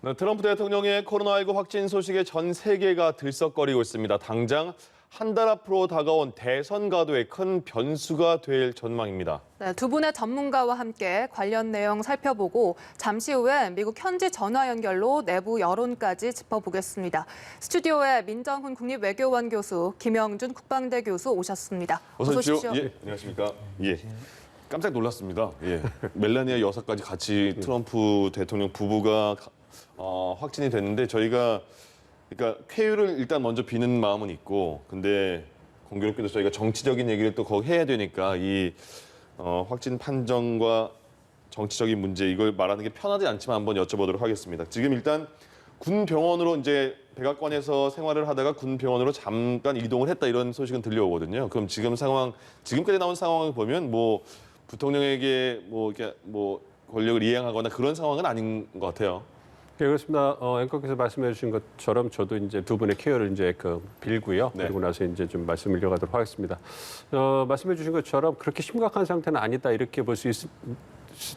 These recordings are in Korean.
네, 트럼프 대통령의 코로나19 확진 소식에 전 세계가 들썩거리고 있습니다. 당장 한 달 앞으로 다가온 대선 가도에 큰 변수가 될 전망입니다. 네, 두 분의 전문가와 함께 관련 내용 살펴보고 잠시 후에 미국 현지 전화 연결로 내부 여론까지 짚어보겠습니다. 스튜디오에 민정훈 국립외교원 교수, 김영준 국방대 교수 오셨습니다. 어서 오십시오. 예, 안녕하십니까. 예. 깜짝 놀랐습니다. 예. 멜라니아 여사까지 같이 트럼프 대통령 부부가 확진이 됐는데 저희가 그러니까 쾌유를 일단 먼저 비는 마음은 있고 근데 공교롭게도 저희가 정치적인 얘기를 또 거기 해야 되니까 이 확진 판정과 정치적인 문제 이걸 말하는 게 편하지 않지만 한번 여쭤보도록 하겠습니다. 지금 일단 군 병원으로 이제 백악관에서 생활을 하다가 군 병원으로 잠깐 이동을 했다 이런 소식은 들려오거든요. 그럼 지금 상황 지금까지 나온 상황을 보면 뭐 부통령에게 이렇게 권력을 이행하거나 그런 상황은 아닌 것 같아요. 네, 그렇습니다. 앵커께서 말씀해 주신 것처럼 저도 이제 두 분의 케어를 이제 빌고요. 네. 그리고 나서 이제 좀 말씀을 이어가도록 하겠습니다. 말씀해 주신 것처럼 그렇게 심각한 상태는 아니다 이렇게 볼 수 있을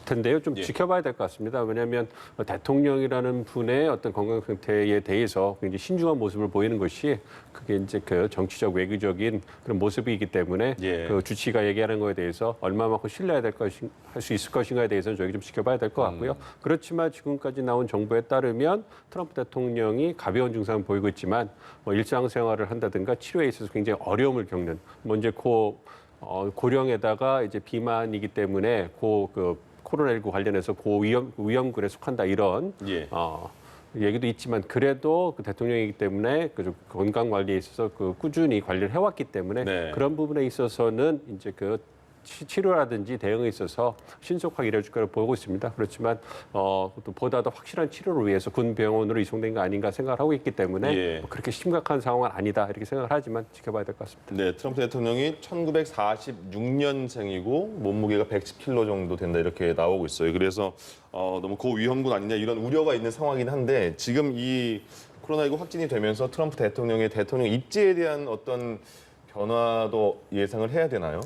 텐데요. 좀 예. 지켜봐야 될 것 같습니다. 왜냐하면 대통령이라는 분의 어떤 건강 상태에 대해서 굉장히 신중한 모습을 보이는 것이 그게 이제 그 정치적 외교적인 그런 모습이기 때문에 예. 그 주치가 얘기하는 거에 대해서 얼마만큼 신뢰해야 될 것인 할 수 있을 것인가에 대해서는 저희 좀 지켜봐야 될 것 같고요. 그렇지만 지금까지 나온 정보에 따르면 트럼프 대통령이 가벼운 증상을 보이고 있지만 일상생활을 한다든가 치료에 있어서 굉장히 어려움을 겪는 이제 고령에다가 이제 비만이기 때문에 코로나19 관련해서 고위험군에 속한다 이런 예. 얘기도 있지만 그래도 그 대통령이기 때문에 그 건강 관리에 있어서 꾸준히 관리를 해왔기 때문에 네. 그런 부분에 있어서는 이제 치료라든지 대응에 있어서 신속하게 이루어질 거라고 보고 있습니다. 그렇지만 또 보다 더 확실한 치료를 위해서 군 병원으로 이송된 거 아닌가 생각을 하고 있기 때문에 예. 그렇게 심각한 상황은 아니다 이렇게 생각을 하지만 지켜봐야 될 것 같습니다. 네, 트럼프 대통령이 1946년생이고 몸무게가 110kg 정도 된다 이렇게 나오고 있어요. 그래서 너무 고위험군 아니냐 이런 우려가 있는 상황이긴 한데 지금 이 코로나19 확진이 되면서 트럼프 대통령의 대통령 입지에 대한 어떤 변화도 예상을 해야 되나요?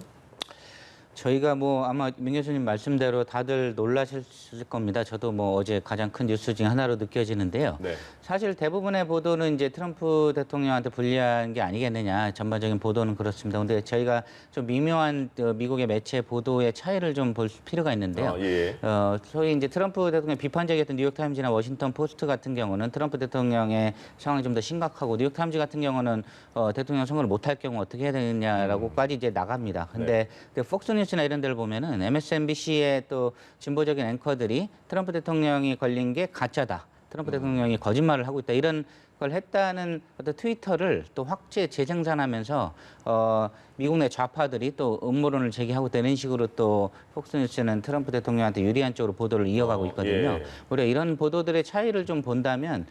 저희가 아마 민 교수님 말씀대로 다들 놀라실 겁니다. 저도 어제 가장 큰 뉴스 중 하나로 느껴지는데요. 네. 사실 대부분의 보도는 이제 트럼프 대통령한테 불리한 게 아니겠느냐. 전반적인 보도는 그렇습니다. 근데 저희가 좀 미묘한 미국의 매체 보도의 차이를 좀 볼 필요가 있는데요. 예. 소위 이제 트럼프 대통령 비판적이었던 뉴욕타임즈나 워싱턴 포스트 같은 경우는 트럼프 대통령의 상황이 좀 더 심각하고 뉴욕타임즈 같은 경우는 대통령 선거를 못할 경우 어떻게 해야 되느냐라고까지 이제 나갑니다. 근데 폭스뉴스나 이런 데를 보면은 MSNBC의 또 진보적인 앵커들이 트럼프 대통령이 걸린 게 가짜다. 트럼프 대통령이 거짓말을 하고 있다. 이런 걸 했다는 어떤 트위터를 또 재생산하면서 미국 내 좌파들이 또 음모론을 제기하고 있다는 식으로 또 폭스뉴스는 트럼프 대통령한테 유리한 쪽으로 보도를 이어가고 있거든요. 예. 우리가 이런 보도들의 차이를 좀 본다면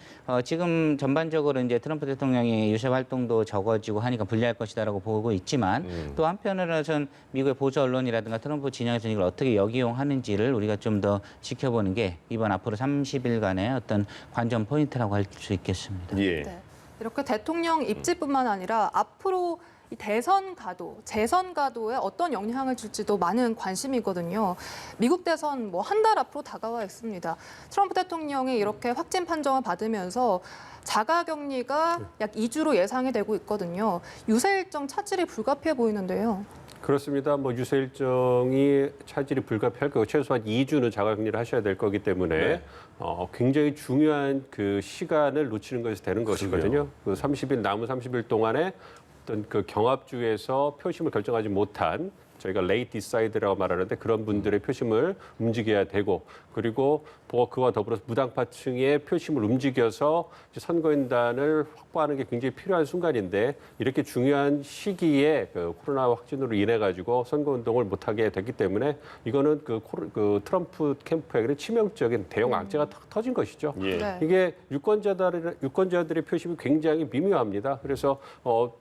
지금 전반적으로 이제 트럼프 대통령이 유세 활동도 적어지고 하니까 불리할 것이다라고 보고 있지만 또 한편으로는 미국의 보수 언론이라든가 트럼프 진영에서 이걸 어떻게 역이용하는지를 우리가 좀 더 지켜보는 게 이번 앞으로 30일간의 어떤 관전 포인트라고 할 수 있겠습니다. 예. 네, 이렇게 대통령 입지뿐만 아니라 앞으로 이 대선 가도, 재선 가도에 어떤 영향을 줄지도 많은 관심이거든요. 미국 대선 한 달 앞으로 다가와 있습니다. 트럼프 대통령이 이렇게 확진 판정을 받으면서 자가격리가 약 2주로 예상이 되고 있거든요. 유세 일정 차질이 불가피해 보이는데요. 그렇습니다. 유세 일정이 차질이 불가피할 거고 최소한 2주는 자가격리를 하셔야 될 거기 때문에 네. 굉장히 중요한 그 시간을 놓치는 것이 되는 것이거든요. 남은 30일 동안에 어떤 경합주에서 표심을 결정하지 못한 저희가 레이트 디사이드라고 말하는데 그런 분들의 표심을 움직여야 되고 그리고 그와 더불어서 무당파층의 표심을 움직여서 선거인단을 확보하는 게 굉장히 필요한 순간인데 이렇게 중요한 시기에 코로나 확진으로 인해 가지고 선거운동을 못하게 됐기 때문에 이거는 트럼프 캠프에게는 치명적인 대형 악재가 터진 것이죠. 예. 네. 이게 유권자들의 표심이 굉장히 미묘합니다. 그래서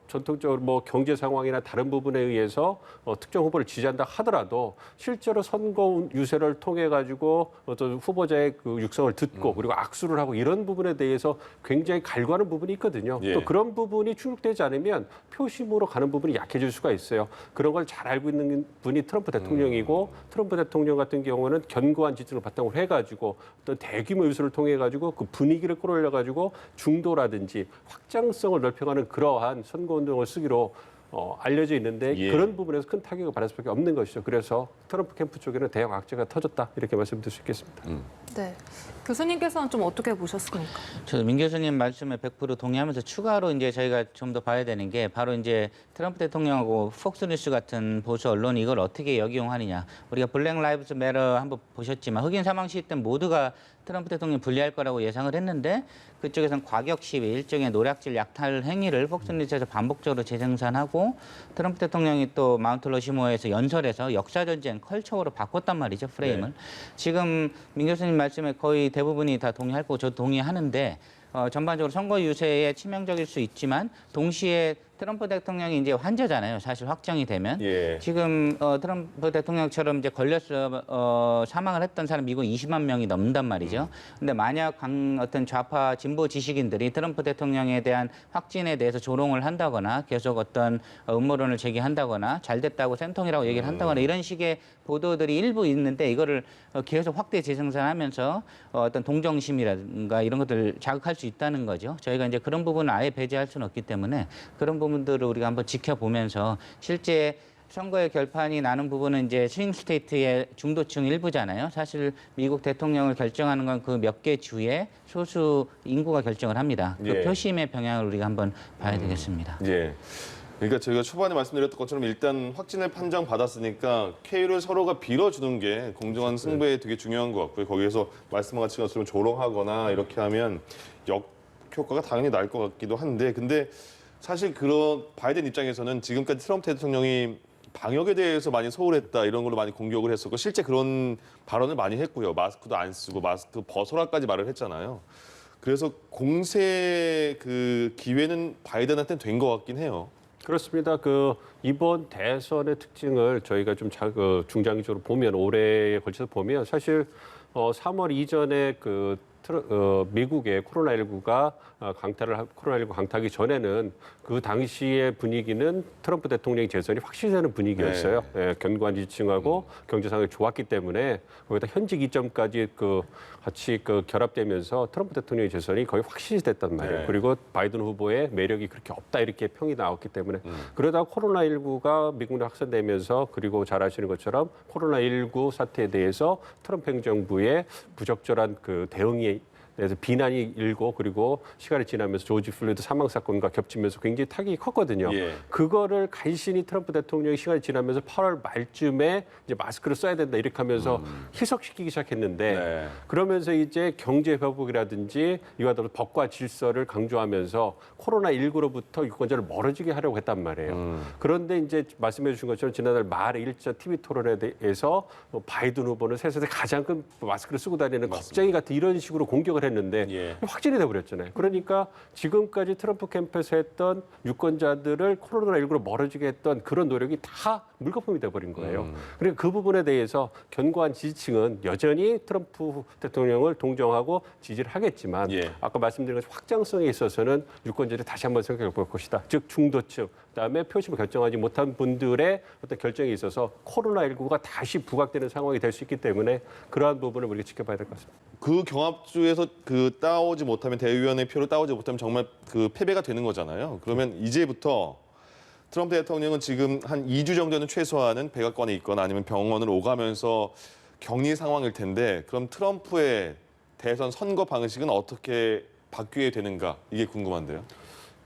전통적으로 경제 상황이나 다른 부분에 의해서 특정 후보를 지지한다 하더라도 실제로 선거 유세를 통해 가지고 어떤 후보자의 유권자의 그 육성을 듣고 그리고 악수를 하고 이런 부분에 대해서 굉장히 갈구하는 부분이 있거든요. 예. 또 그런 부분이 충족되지 않으면 표심으로 가는 부분이 약해질 수가 있어요. 그런 걸 잘 알고 있는 분이 트럼프 대통령이고 트럼프 대통령 같은 경우는 견고한 지지를 바탕으로 해가지고 어떤 대규모 유세를 통해 가지고 그 분위기를 끌어올려 가지고 중도라든지 확장성을 넓혀가는 그러한 선거운동을 쓰기로 알려져 있는데 예. 그런 부분에서 큰 타격을 받을 수밖에 없는 것이죠. 그래서 트럼프 캠프 쪽에는 대형 악재가 터졌다 이렇게 말씀드릴 수 있겠습니다. 네. 교수님께서는 좀 어떻게 보셨습니까? 저 민 교수님 말씀에 100% 동의하면서 추가로 이제 저희가 좀 더 봐야 되는 게 바로 이제 트럼프 대통령하고 폭스뉴스 같은 보수 언론이 이걸 어떻게 역이용하느냐. 우리가 블랙 라이브즈 매러 한번 보셨지만 흑인 사망 시위 때 모두가 트럼프 대통령 불리할 거라고 예상을 했는데 그쪽에서는 과격 시위, 일종의 노략질 약탈 행위를 폭스뉴스에서 반복적으로 재생산하고 트럼프 대통령이 또 마운트 러시모어에서 연설에서 역사전쟁 컬처로 바꿨단 말이죠, 프레임을. 네. 지금 민 교수님 말씀에 거의 대부분이 다 동의할 거고 저도 동의하는데 전반적으로 선거 유세에 치명적일 수 있지만 동시에 트럼프 대통령이 이제 환자잖아요. 사실 확정이 되면 예. 지금 트럼프 대통령처럼 이제 걸려서 사망을 했던 사람 미국 20만 명이 넘는단 말이죠. 근데 만약 어떤 좌파 진보 지식인들이 트럼프 대통령에 대한 확진에 대해서 조롱을 한다거나 계속 어떤 음모론을 제기한다거나 잘 됐다고 쌤통이라고 얘기를 한다거나 이런 식의 보도들이 일부 있는데 이거를 계속 확대 재생산하면서 어떤 동정심이라든가 이런 것들을 자극할 수 있다는 거죠. 저희가 이제 그런 부분을 아예 배제할 수는 없기 때문에 그런 부분들을 우리가 한번 지켜보면서 실제 선거의 결판이 나는 부분은 이제 스윙 스테이트의 중도층 일부잖아요. 사실 미국 대통령을 결정하는 건 그 몇 개 주의 소수 인구가 결정을 합니다. 그 예. 표심의 병향을 우리가 한번 봐야 되겠습니다. 예. 그러니까 저희가 초반에 말씀드렸던 것처럼 일단 확진을 판정받았으니까 K를 서로가 빌어주는 게 공정한 승부에 되게 중요한 것 같고요. 거기에서 말씀하신 것처럼 조롱하거나 이렇게 하면 역효과가 당연히 날 것 같기도 한데 근데 사실 그런 바이든 입장에서는 지금까지 트럼프 대통령이 방역에 대해서 많이 소홀했다 이런 걸로 많이 공격을 했었고 실제 그런 발언을 많이 했고요. 마스크도 안 쓰고 마스크 벗어라까지 말을 했잖아요. 그래서 공세 그 기회는 바이든한테는 된 것 같긴 해요. 그렇습니다. 그 이번 대선의 특징을 저희가 좀 중장기적으로 보면 올해에 걸쳐서 보면 사실 3월 이전에 그 미국의 코로나19가 코로나19 강타하기 전에는 그 당시의 분위기는 트럼프 대통령의 재선이 확실시되는 분위기였어요. 예, 견고한 지지층하고 경제 상황이 좋았기 때문에 거기다 현직 이점까지 같이 결합되면서 트럼프 대통령의 재선이 거의 확실시됐단 말이에요. 네. 그리고 바이든 후보의 매력이 그렇게 없다 이렇게 평이 나왔기 때문에 그러다 코로나19가 미국 내 확산되면서 그리고 잘 아시는 것처럼 코로나19 사태에 대해서 트럼프 행정부의 부적절한 그 대응이 그래서 비난이 일고 그리고 시간이 지나면서 조지 플로이드 사망 사건과 겹치면서 굉장히 타격이 컸거든요. 예. 그거를 간신히 트럼프 대통령이 시간이 지나면서 8월 말쯤에 이제 마스크를 써야 된다 이렇게 하면서 희석시키기 시작했는데 네. 그러면서 이제 경제 회복이라든지 이와 더불어 법과 질서를 강조하면서 코로나19로부터 유권자를 멀어지게 하려고 했단 말이에요. 그런데 이제 말씀해 주신 것처럼 지난달 말에 1차 TV 토론에 대해서 바이든 후보는 세상에서 가장 큰 마스크를 쓰고 다니는 겁쟁이 같은 이런 식으로 공격을 했는데 예. 확진이 돼버렸잖아요. 그러니까 지금까지 트럼프 캠프에서 했던 유권자들을 코로나19로 멀어지게 했던 그런 노력이 다 물거품이 돼버린 거예요. 그러니까 그 부분에 대해서 견고한 지지층은 여전히 트럼프 대통령을 동정하고 지지를 하겠지만 예. 아까 말씀드린 것처럼 확장성에 있어서는 유권자들이 다시 한번 생각해 볼 것이다. 즉 중도층, 그다음에 표심을 결정하지 못한 분들의 어떤 결정에 있어서 코로나19가 다시 부각되는 상황이 될 수 있기 때문에 그러한 부분을 우리가 지켜봐야 될 것 같습니다. 그 경합주에서 따오지 못하면 대의원의 표를 따오지 못하면 정말 그 패배가 되는 거잖아요. 그러면 이제부터 트럼프 대통령은 지금 한 2주 정도는 최소한은 백악관에 있거나 아니면 병원을 오가면서 격리 상황일 텐데 그럼 트럼프의 대선 선거 방식은 어떻게 바뀌게 되는가 이게 궁금한데요.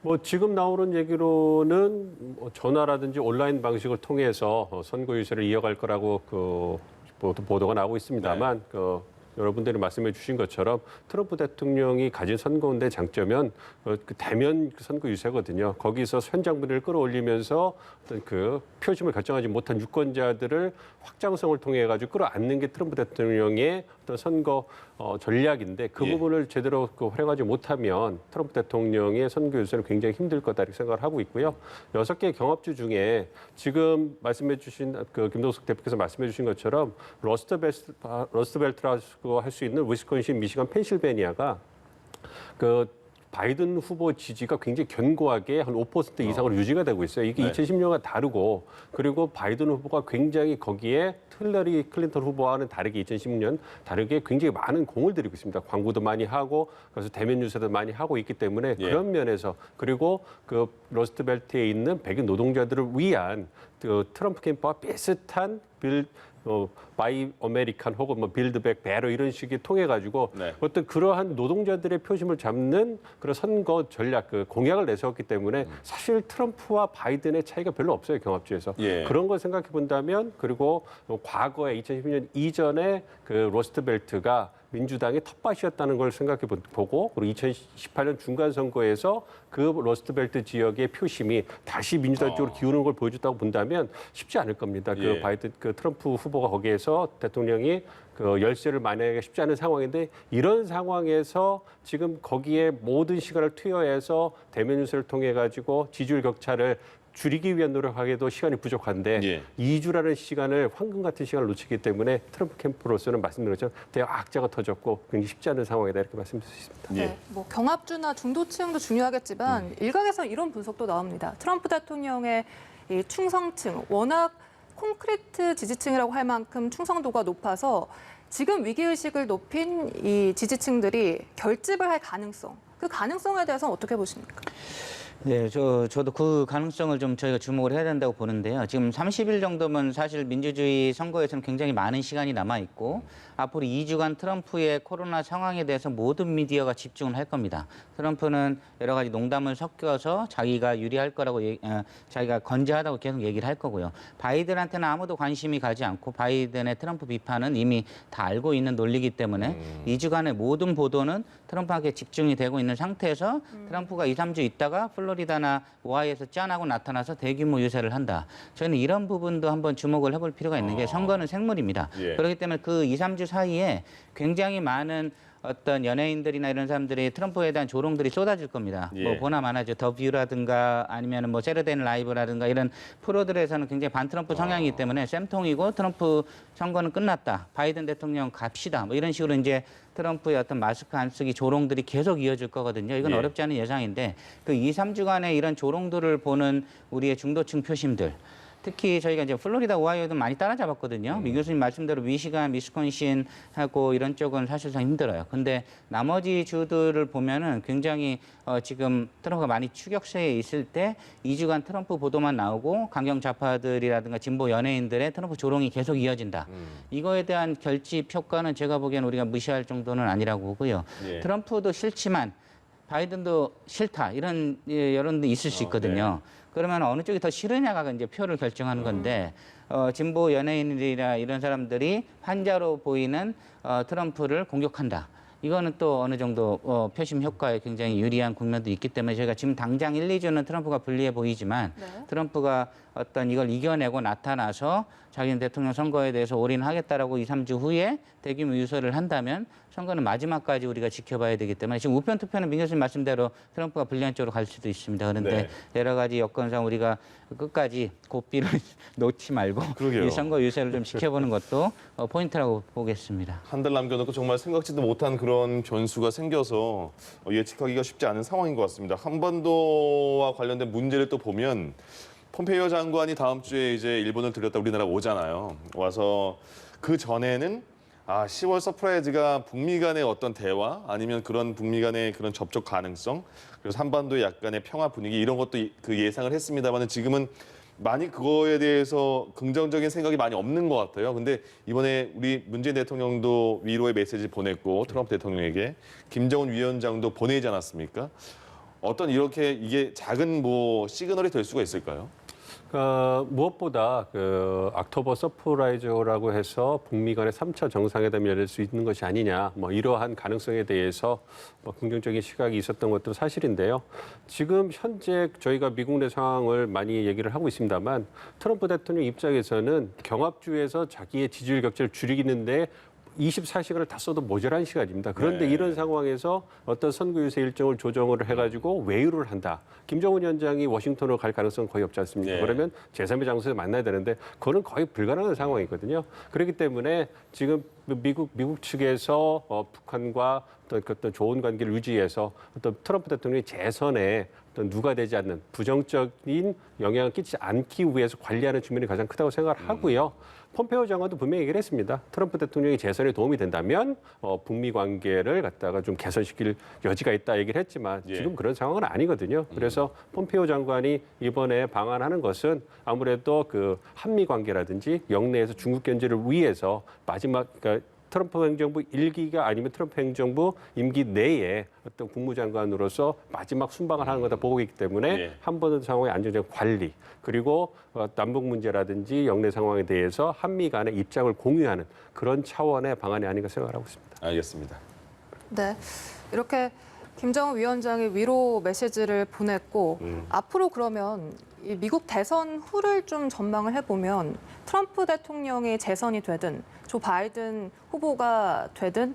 뭐 지금 나오는 얘기로는 전화라든지 온라인 방식을 통해서 선거 유세를 이어갈 거라고 보도가 나오고 있습니다만 여러분들이 말씀해 주신 것처럼 트럼프 대통령이 가진 선거운동의 장점은 그 대면 선거 유세거든요. 거기서 현장 분위기를 끌어올리면서 어떤 그 표심을 결정하지 못한 유권자들을 확장성을 통해 가지고 끌어안는 게 트럼프 대통령의 어떤 선거 전략인데 그 예. 부분을 제대로 활용하지 못하면 트럼프 대통령의 선거 유세는 굉장히 힘들 거다 이렇게 생각을 하고 있고요. 6개 경합주 중에 지금 말씀해 주신 김동숙 대표께서 말씀해 주신 것처럼 러스트벨트라고 할 수 있는 위스콘신, 미시간, 펜실베니아가 그 바이든 후보 지지가 굉장히 견고하게 한 5% 이상으로 유지가 되고 있어요. 이게 네. 2010년과 다르고 그리고 바이든 후보가 굉장히 거기에 힐러리 클린턴 후보와는 다르게 2016년 다르게 굉장히 많은 공을 들이고 있습니다. 광고도 많이 하고 그래서 대면 유세도 많이 하고 있기 때문에 예. 그런 면에서 그리고 그 러스트벨트에 있는 백인 노동자들을 위한 그 트럼프 캠프와 비슷한 바이 아메리칸 혹은 뭐 빌드백 베러 이런 식이 통해 가지고 네. 어떤 그러한 노동자들의 표심을 잡는 그런 선거 전략 그 공약을 내세웠기 때문에 사실 트럼프와 바이든의 차이가 별로 없어요 경합주에서 예. 그런 걸 생각해 본다면 그리고 과거에 2010년 이전에 그 로스트벨트가 민주당의 텃밭이었다는 걸 생각해 보고 그리고 2018년 중간 선거에서 그 로스트벨트 지역의 표심이 다시 민주당 쪽으로 기우는 걸 보여줬다고 본다면 쉽지 않을 겁니다. 예. 그 트럼프 후보가 거기에서 대통령이 그 열세를 만회하기가 쉽지 않은 상황인데 이런 상황에서 지금 거기에 모든 시간을 투여해서 대면 유세를 통해 가지고 지지율 격차를 줄이기 위한 노력하기도 시간이 부족한데 예. 2주라는 시간을 황금 같은 시간을 놓치기 때문에 트럼프 캠프로서는 말씀드린 것처럼 대학 악재가 터졌고 굉장히 쉽지 않은 상황이다 이렇게 말씀드릴 수 있습니다. 예. 네, 뭐 경합주나 중도층도 중요하겠지만 일각에서 이런 분석도 나옵니다. 트럼프 대통령의 이 충성층, 워낙 콘크리트 지지층이라고 할 만큼 충성도가 높아서 지금 위기의식을 높인 이 지지층들이 결집을 할 가능성, 그 가능성에 대해서는 어떻게 보십니까? 네, 저도 그 가능성을 좀 저희가 주목을 해야 된다고 보는데요. 지금 30일 정도면 사실 민주주의 선거에서는 굉장히 많은 시간이 남아 있고 앞으로 2주간 트럼프의 코로나 상황에 대해서 모든 미디어가 집중을 할 겁니다. 트럼프는 여러 가지 농담을 섞여서 자기가 유리할 거라고 자기가 건재하다고 계속 얘기를 할 거고요. 바이든한테는 아무도 관심이 가지 않고 바이든의 트럼프 비판은 이미 다 알고 있는 논리이기 때문에 2주간의 모든 보도는 트럼프에게 집중이 되고 있는 상태에서 트럼프가 2, 3주 있다가 플로리다나 오하이오에서 짠하고 나타나서 대규모 유세를 한다. 저는 이런 부분도 한번 주목을 해볼 필요가 있는 게 선거는 생물입니다. 예. 그렇기 때문에 그 2, 3주 사이에 굉장히 많은 어떤 연예인들이나 이런 사람들이 트럼프에 대한 조롱들이 쏟아질 겁니다. 예. 뭐 보나마나죠. 더 뷰라든가 아니면 뭐 세러데이 라이브라든가 이런 프로들에서는 굉장히 반트럼프 성향이기 때문에 쌤통이고 트럼프 선거는 끝났다. 바이든 대통령 갑시다. 뭐 이런 식으로 이제 트럼프의 어떤 마스크 안 쓰기 조롱들이 계속 이어질 거거든요. 이건 예. 어렵지 않은 예상인데 그 2, 3주간의 이런 조롱들을 보는 우리의 중도층 표심들 특히 저희가 이제 플로리다, 오하이오도 많이 따라잡았거든요. 미 교수님 말씀대로 미시간, 미스콘신하고 이런 쪽은 사실상 힘들어요. 근데 나머지 주들을 보면은 굉장히 지금 트럼프가 많이 추격세에 있을 때 2주간 트럼프 보도만 나오고 강경 좌파들이라든가 진보 연예인들의 트럼프 조롱이 계속 이어진다. 이거에 대한 결집 효과는 제가 보기엔 우리가 무시할 정도는 아니라고 보고요. 예. 트럼프도 싫지만 바이든도 싫다. 이런 여론도 있을 수 있거든요. 그러면 어느 쪽이 더 싫으냐가 이제 표를 결정하는 건데 진보 연예인들이나 이런 사람들이 환자로 보이는 트럼프를 공격한다. 이거는 또 어느 정도 표심 효과에 굉장히 유리한 국면도 있기 때문에 저희가 지금 당장 1, 2주는 트럼프가 불리해 보이지만 네. 트럼프가 어떤 이걸 이겨내고 나타나서 자기는 대통령 선거에 대해서 올인하겠다라고 2, 3주 후에 대규모 유세를 한다면 선거는 마지막까지 우리가 지켜봐야 되기 때문에 지금 우편 투표는 민 교수님 말씀대로 트럼프가 불리한 쪽으로 갈 수도 있습니다. 그런데 네. 여러 가지 여건상 우리가 끝까지 고삐를 놓지 말고 그러게요. 이 선거 유세를 좀 지켜보는 것도 포인트라고 보겠습니다. 한 달 남겨놓고 정말 생각지도 못한 그런 변수가 생겨서 예측하기가 쉽지 않은 상황인 것 같습니다. 한반도와 관련된 문제를 또 보면 폼페이오 장관이 다음 주에 이제 일본을 들렸다 우리나라 오잖아요. 와서 그 전에는 10월 서프라이즈가 북미 간의 어떤 대화 아니면 그런 북미 간의 그런 접촉 가능성 그래서 한반도의 약간의 평화 분위기 이런 것도 그 예상을 했습니다만 지금은 많이 그거에 대해서 긍정적인 생각이 많이 없는 것 같아요. 근데 이번에 우리 문재인 대통령도 위로의 메시지 보냈고 트럼프 대통령에게 김정은 위원장도 보내지 않았습니까? 어떤 이렇게 이게 작은 뭐 시그널이 될 수가 있을까요? 무엇보다 그 옥토버 서프라이즈라고 해서 북미 간의 3차 정상회담이 열릴 수 있는 것이 아니냐, 뭐 이러한 가능성에 대해서 긍정적인 시각이 있었던 것도 사실인데요. 지금 현재 저희가 미국 내 상황을 많이 얘기를 하고 있습니다만 트럼프 대통령 입장에서는 경합주에서 자기의 지지율 격차를 줄이기는데 24시간을 다 써도 모자란 시간입니다. 그런데 네. 이런 상황에서 어떤 선거 유세 일정을 조정을 해가지고 외유를 한다. 김정은 위원장이 워싱턴으로 갈 가능성은 거의 없지 않습니까? 네. 그러면 제3의 장소에서 만나야 되는데 그거는 거의 불가능한 상황이거든요. 그렇기 때문에 지금 미국 측에서 북한과 어떤 좋은 관계를 유지해서 어떤 트럼프 대통령의 재선에 어떤 누가 되지 않는 부정적인 영향을 끼치지 않기 위해서 관리하는 측면이 가장 크다고 생각을 하고요. 폼페이오 장관도 분명히 얘기를 했습니다. 트럼프 대통령이 재선에 도움이 된다면 북미 관계를 갖다가 좀 개선시킬 여지가 있다 얘기를 했지만 예. 지금 그런 상황은 아니거든요. 그래서 폼페이오 장관이 이번에 방한하는 것은 아무래도 그 한미 관계라든지 영내에서 중국 견제를 위해서 마지막 그러니까 트럼프 행정부 1기가 아니면 트럼프 행정부 임기 내에 어떤 국무장관으로서 마지막 순방을 하는 거다 보고 있기 때문에 예. 한 번의 상황의 안정적 관리 그리고 남북 문제라든지 영내 상황에 대해서 한미 간의 입장을 공유하는 그런 차원의 방안이 아닌가 생각하고 있습니다. 알겠습니다. 네, 이렇게 김정은 위원장이 위로 메시지를 보냈고 앞으로 그러면 이 미국 대선 후를 좀 전망을 해보면 트럼프 대통령이 재선이 되든 조 바이든 후보가 되든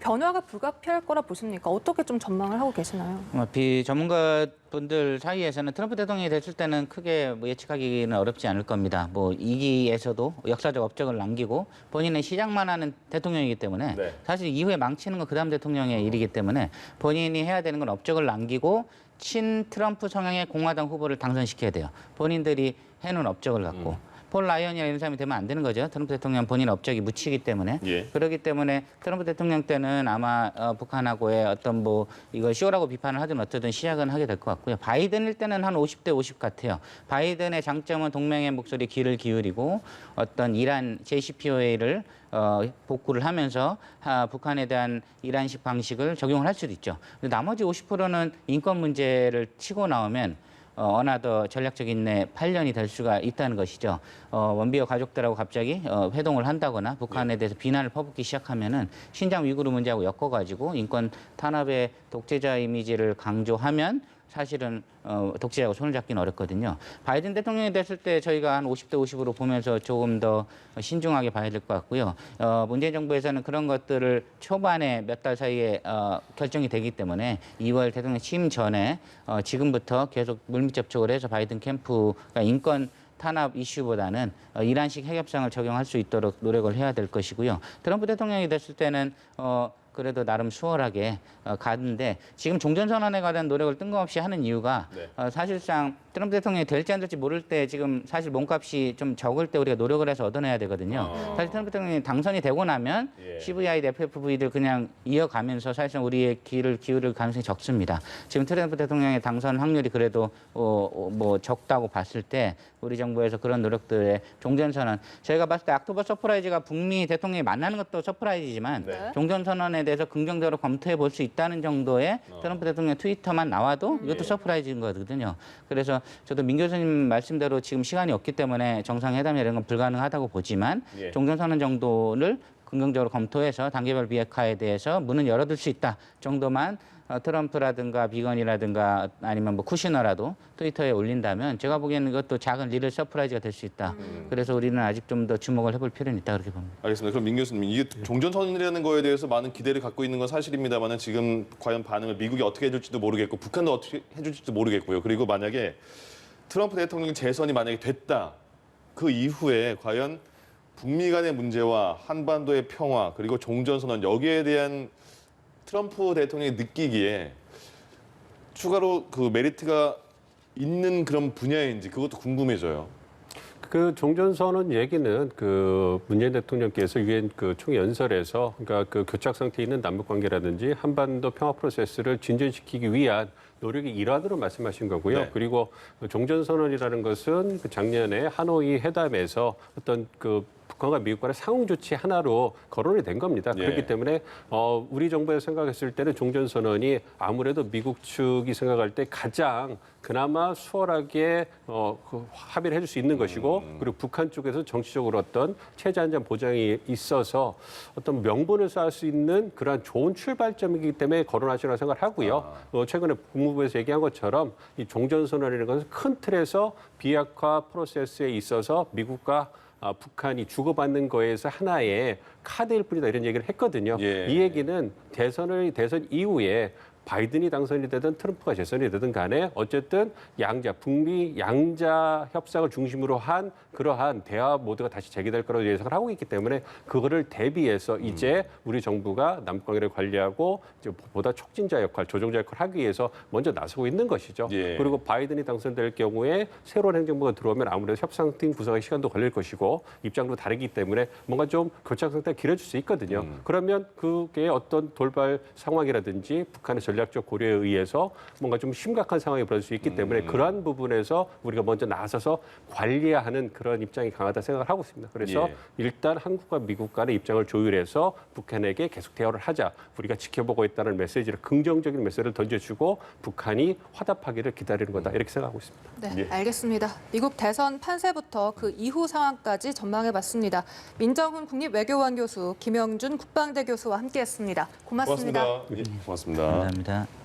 변화가 불가피할 거라 보십니까? 어떻게 좀 전망을 하고 계시나요? 비전문가분들 사이에서는 트럼프 대통령이 됐을 때는 크게 뭐 예측하기는 어렵지 않을 겁니다. 뭐 2기에서도 역사적 업적을 남기고 본인의 시작만 하는 대통령이기 때문에 네. 사실 이후에 망치는 건 그다음 대통령의 일이기 때문에 본인이 해야 되는 건 업적을 남기고 친 트럼프 성향의 공화당 후보를 당선시켜야 돼요. 본인들이 해놓은 업적을 갖고. 폴 라이언이나 이런 사람이 되면 안 되는 거죠. 트럼프 대통령 본인 업적이 묻히기 때문에. 예. 그렇기 때문에 트럼프 대통령 때는 아마 북한하고의 어떤 뭐 이걸 쇼라고 비판을 하든 어쩌든 시작은 하게 될 것 같고요. 바이든일 때는 한 50대 50 같아요. 바이든의 장점은 동맹의 목소리 귀를 기울이고 어떤 이란 JCPOA를 복구를 하면서 북한에 대한 이란식 방식을 적용을 할 수도 있죠. 근데 나머지 50%는 인권 문제를 치고 나오면 어나더 전략적인 내 8년이 될 수가 있다는 것이죠. 원비어 가족들하고 갑자기 회동을 한다거나 북한에 대해서 비난을 퍼붓기 시작하면은 신장 위구르 문제하고 엮어가지고 인권 탄압의 독재자 이미지를 강조하면 사실은 독재자하고 손을 잡기는 어렵거든요. 바이든 대통령이 됐을 때 저희가 한 50대 50으로 보면서 조금 더 신중하게 봐야 될 것 같고요. 문재인 정부에서는 그런 것들을 초반에 몇 달 사이에 결정이 되기 때문에 2월 대통령 취임 전에 지금부터 계속 물밑 접촉을 해서 바이든 캠프가 인권 탄압 이슈보다는 이란식 핵협상을 적용할 수 있도록 노력을 해야 될 것이고요. 트럼프 대통령이 됐을 때는 그래도 나름 수월하게 가는데 지금 종전선언에 관한 노력을 뜬금없이 하는 이유가 네. 사실상 트럼프 대통령이 될지 안 될지 모를 때 지금 사실 몸값이 좀 적을 때 우리가 노력을 해서 얻어내야 되거든요. 사실 트럼프 대통령이 당선이 되고 나면 예. CVI, FFV들 그냥 이어가면서 사실상 우리의 귀를 기울일 가능성이 적습니다. 지금 트럼프 대통령의 당선 확률이 그래도 뭐 적다고 봤을 때 우리 정부에서 그런 노력들의 종전선언 저희가 봤을 때 옥토버 서프라이즈가 북미 대통령이 만나는 것도 서프라이즈지만 네. 종전선언에 대해서 긍정적으로 검토해 볼 수 있다는 정도의 트럼프 대통령 트위터만 나와도 이것도 서프라이즈인 거거든요. 그래서 저도 민 교수님 말씀대로 지금 시간이 없기 때문에 정상회담 이런 건 불가능하다고 보지만 예. 종전선언 정도를 긍정적으로 검토해서 단계별 비핵화에 대해서 문은 열어둘 수 있다 정도만 트럼프라든가 비건이라든가 아니면 뭐 쿠시너라도 트위터에 올린다면 제가 보기에는 이것도 작은 리를 서프라이즈가 될 수 있다. 그래서 우리는 아직 좀 더 주목을 해볼 필요는 있다 그렇게 봅니다. 알겠습니다. 그럼 민 교수님, 이게 종전선언이라는 거에 대해서 많은 기대를 갖고 있는 건 사실입니다만은 지금 과연 반응을 미국이 어떻게 해줄지도 모르겠고 북한도 어떻게 해줄지도 모르겠고요. 그리고 만약에 트럼프 대통령 재선이 만약에 됐다, 그 이후에 과연 북미 간의 문제와 한반도의 평화 그리고 종전선언 여기에 대한 트럼프 대통령이 느끼기에 추가로 그 메리트가 있는 그런 분야인지 그것도 궁금해져요. 그 종전선언 얘기는 그 문재인 대통령께서 유엔 그 총연설에서 그러니까 그 교착 상태에 있는 남북 관계라든지 한반도 평화 프로세스를 진전시키기 위한 노력의 일환으로 말씀하신 거고요. 네. 그리고 종전선언이라는 것은 그 작년에 하노이 회담에서 어떤 그 북한과 미국 간의 상응 조치 하나로 거론이 된 겁니다. 예. 그렇기 때문에 우리 정부에서 생각했을 때는 종전선언이 아무래도 미국 측이 생각할 때 가장 그나마 수월하게 그 합의를 해줄 수 있는 것이고 그리고 북한 쪽에서 정치적으로 어떤 체제 안전 보장이 있어서 어떤 명분을 쌓을 수 있는 그러한 좋은 출발점이기 때문에 거론하시라고 생각을 하고요. 최근에 국무부에서 얘기한 것처럼 이 종전선언이라는 것은 큰 틀에서 비핵화 프로세스에 있어서 미국과 북한이 주고받는 거에서 하나의 카드일 뿐이다 이런 얘기를 했거든요. 예. 이 얘기는 대선 이후에 바이든이 당선이 되든 트럼프가 재선이 되든 간에 어쨌든 북미 양자 협상을 중심으로 한 그러한 대화 모드가 다시 재개될 거라고 예상을 하고 있기 때문에 그거를 대비해서 이제 우리 정부가 남북관계를 관리하고 이제 보다 촉진자 역할, 조정자 역할을 하기 위해서 먼저 나서고 있는 것이죠. 예. 그리고 바이든이 당선될 경우에 새로운 행정부가 들어오면 아무래도 협상팀 구성의 시간도 걸릴 것이고 입장도 다르기 때문에 뭔가 좀 교착 상태가 길어질 수 있거든요. 그러면 그게 어떤 돌발 상황이라든지 북한의 전략적 고려에 의해서 뭔가 좀 심각한 상황이 벌어질 수 있기 때문에 그러한 부분에서 우리가 먼저 나서서 관리해야 하는 그런 입장이 강하다 생각을 하고 있습니다. 그래서 예. 일단 한국과 미국 간의 입장을 조율해서 북한에게 계속 대화를 하자. 우리가 지켜보고 있다는 메시지를 긍정적인 메시지를 던져주고 북한이 화답하기를 기다리는 거다. 이렇게 생각하고 있습니다. 네, 예. 알겠습니다. 미국 대선 판세부터 그 이후 상황까지 전망해봤습니다. 민정훈 국립외교원 교수, 김영준 국방대 교수와 함께했습니다. 고맙습니다. 고맙습니다. 예, 고맙습니다. 감사합니다.